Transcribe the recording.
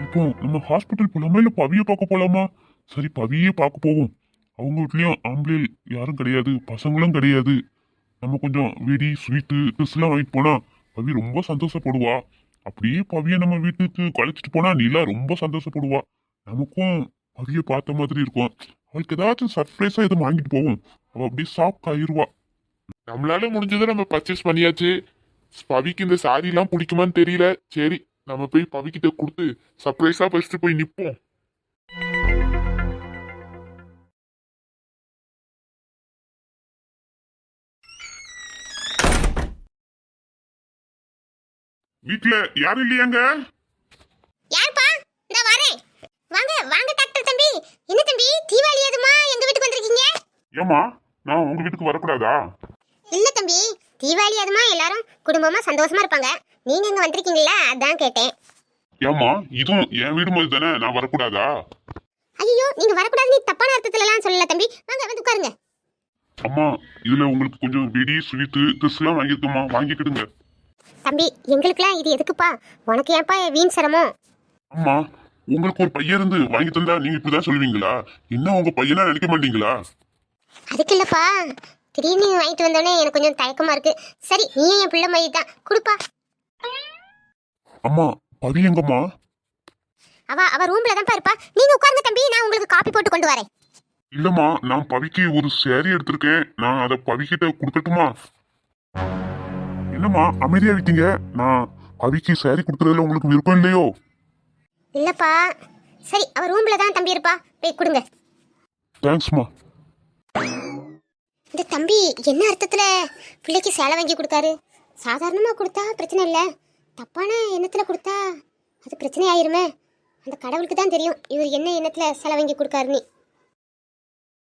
இப்போ நம்ம ஹாஸ்பிட்டல் போலாமா இல்ல பவிய பார்க்க போலாமா? சரி, பவியே பார்க்க போவோம். அவங்க வீட்லயும் ஆம்பளை யாரும் கிடையாது, பசங்களும் கிடையாது. நம்ம கொஞ்சம் வெடி ஸ்வீட்டு ட்ரெஸ் எல்லாம் வாங்கிட்டு போனா பவி ரொம்ப சந்தோஷப்படுவா. அப்படியே பவிய நம்ம வீட்டுக்கு கழிச்சிட்டு போனா நீலா ரொம்ப சந்தோஷப்படுவா. நமக்கும் பவிய பார்த்த மாதிரி இருக்கும். அவளுக்கு ஏதாச்சும் சர்ப்ரைஸா எதுவும் வாங்கிட்டு போவோம். அவ அப்படியே ஷாக் ஆயிருவா. நம்மளால முடிஞ்சதை நம்ம பர்ச்சேஸ் பண்ணியாச்சு. பவிக்கு இந்த சாரி எல்லாம் பிடிக்குமான்னு தெரியல. சரி, நம்ம போய் பவிக்கிட்ட கொடுத்து சர்ப்ரைஸா ஃபர்ஸ்ட் போய் நிப்போம். வீட்டுல யாரும் இல்லையாங்க? யாருப்பா? இந்த வரேன். வாங்க வாங்க டாக்டர் தம்பி. என்ன தம்பி தீபாவளி எதுமா எங்க வீட்டுக்கு வந்திருக்கீங்க? ஏமா, நான் உங்க வீட்டுக்கு வரக்கூடாதா? இல்ல தம்பி, தீபாவளி எதுமா எல்லாரும் குடும்பமா சந்தோஷமா இருப்பாங்க. நீங்க இங்க வந்திருக்கீங்களா, அதான் கேட்டேன். ஏமா, இதுவும் என் வீடு மாதிரி தானே, நான் வரக்கூடாதா? ஐயோ, நீங்க வரக்கூடாதுன்னு தப்பான அர்த்தத்துல எல்லாம் சொல்லல தம்பி. வாங்க வந்து உட்காருங்க. அம்மா, இதுல உங்களுக்கு கொஞ்சம் வெடி ஸ்வீட்டு ட்ரெஸ் எல்லாம் வாங்கிருக்கோமா, வாங்கிக்கிடுங்க. தம்பி, எங்களுக்குலாம் இது எதுக்குப்பா? உனக்கு ஏன்பா வீண் சிரமம்? அம்மா, உங்களுக்கு ஒரு பையன் இருந்து வாங்கி தந்தா நீங்க இப்படிதான் சொல்லுவீங்களா? என்ன உங்க பையனா நினைக்க மாட்டீங்களா? அதுக்கு இல்லப்பா, திடீர்னு வாங்கிட்டு வந்தோடனே எனக்கு கொஞ்சம் தயக்கமா இருக்கு. சரி, நீ என் பிள்ளை மாதிரி தான், கொடுப்பா. அம்மா, பவி எங்கம்மா? அவ ரூம்ல தான் இருப்பா. நீங்க உட்காருங்க தம்பி, நான் உங்களுக்கு காப்பி போட்டு கொண்டு வரேன். இல்லம்மா, நான் பவிக்கு ஒரு சேரீ எடுத்திருக்கேன். நான் அதை பவிக்கிட்ட கொடுக்கட்டுமா? என்னம்மா அமைதியா இருக்கீங்க? நான் பவிக்கு சேரீ கொடுக்கறதுல உங்களுக்கு விருப்பம் இல்லையோ? இல்லப்பா. சரி, அவ ரூம்ல தான் தம்பி இருப்பா, போய் கொடுங்க. தேங்க்ஸ்மா. இந்த தம்பி என்ன அர்த்தத்துல பிள்ளைக்கு சேலை வாங்கி கொடுத்தாரு? சாதாரணமா கொடுத்தா பிரச்சனை இல்லை, தப்பான எண்ணத்துல கொடுத்தா அது பிரச்சனை ஆயிருமே. அந்த கடவுளுக்கு தான் தெரியும் இவர் என்ன எண்ணத்துல சேலை வாங்கி கொடுக்காருன்னு.